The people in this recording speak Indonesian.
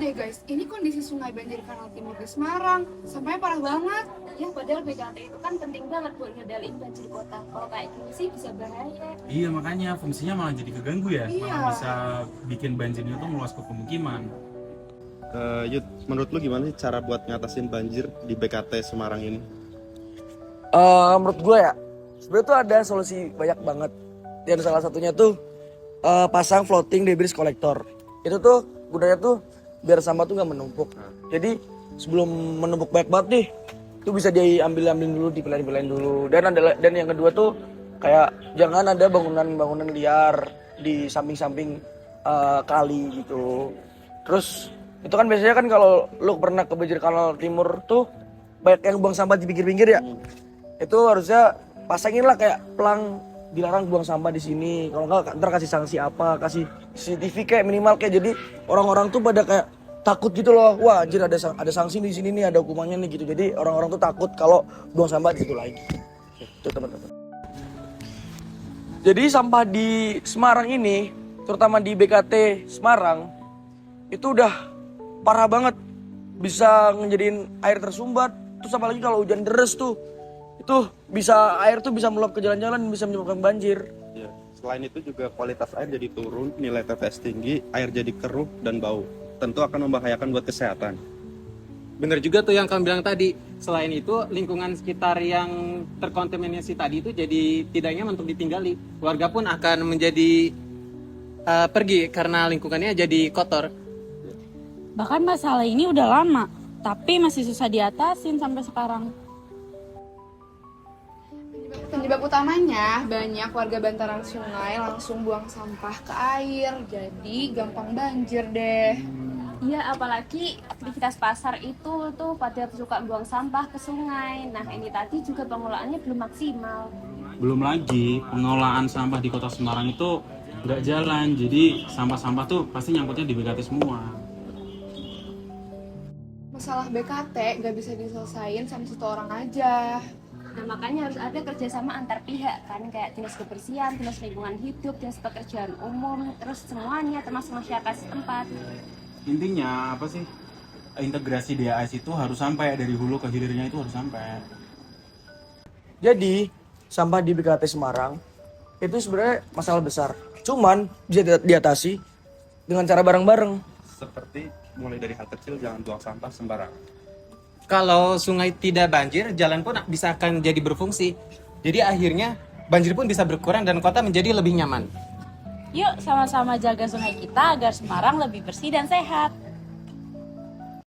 deh guys, ini kondisi sungai banjir kanal timur di Semarang, sampahnya parah banget. Ya padahal BKT itu kan penting banget buat ngendaliin banjir kota. Kalau kayak gini sih bisa bahaya. Iya, makanya fungsinya malah jadi keganggu ya. Iya. Malah bisa bikin banjirnya tuh meluas ke pemukiman. Yud, menurut lu gimana sih cara buat ngatasin banjir di BKT Semarang ini? Menurut gue ya, sebenarnya tuh ada solusi banyak banget. Dan salah satunya tuh pasang floating debris collector. Itu tuh gunanya tuh biar sampah tuh nggak menumpuk. Jadi sebelum menumpuk banyak banget nih, itu bisa diambil-ambilin dulu, dipelain dulu. Dan yang kedua tuh kayak jangan ada bangunan-bangunan liar di samping-samping kali gitu. Terus itu kan biasanya kan kalau lu pernah ke banjir kanal timur tuh banyak yang buang sampah di pinggir-pinggir ya. Itu harusnya pasangin lah kayak pelang dilarang buang sampah di sini. Kalau enggak ntar kasih sanksi apa, kasih CCTV kayak minimal kayak jadi orang-orang tuh pada kayak takut gitu loh. Wah, anjir ada sanksi di sini nih, ada hukumannya nih gitu. Jadi orang-orang tuh takut kalau buang sampah di situ lagi. Itu teman-teman. Jadi sampah di Semarang ini, terutama di BKT Semarang, itu udah parah banget. Bisa ngejadiin air tersumbat. Terus apalagi kalau hujan deras tuh, itu bisa air tuh bisa meluap ke jalan-jalan, bisa menyebabkan banjir. Ya, selain itu juga kualitas air jadi turun, nilai TPS tinggi, air jadi keruh dan bau. Tentu akan membahayakan buat kesehatan. Bener juga tuh yang kamu bilang tadi. Selain itu, lingkungan sekitar yang terkontaminasi tadi itu jadi tidak nyaman untuk ditinggali. Warga pun akan menjadi pergi karena lingkungannya jadi kotor. Bahkan masalah ini udah lama, tapi masih susah diatasin sampai sekarang. Penyebab utamanya banyak warga bantaran sungai langsung buang sampah ke air, jadi gampang banjir deh. Iya, apalagi aktivitas pasar itu tuh pada suka buang sampah ke sungai. Nah ini tadi juga pengelolaannya belum maksimal. Belum lagi pengelolaan sampah di Kota Semarang itu nggak jalan. Jadi sampah-sampah tuh pasti nyangkutnya di BKT semua. Masalah BKT gak bisa diselesain sama satu orang aja. Nah makanya harus ada kerjasama antar pihak kan, kayak dinas kebersihan, dinas lingkungan hidup, dinas pekerjaan umum, terus semuanya termasuk masyarakat setempat. Intinya apa sih? Integrasi DAS itu harus sampai dari hulu ke hilirnya itu harus sampai. Jadi sampah di BKT Semarang itu sebenarnya masalah besar. Cuman bisa diatasi dengan cara bareng-bareng. Seperti mulai dari hal kecil, jangan buang sampah sembarangan. Kalau sungai tidak banjir, jalan pun bisa akan jadi berfungsi. Jadi akhirnya banjir pun bisa berkurang dan kota menjadi lebih nyaman. Yuk sama-sama jaga sungai kita agar Semarang lebih bersih dan sehat.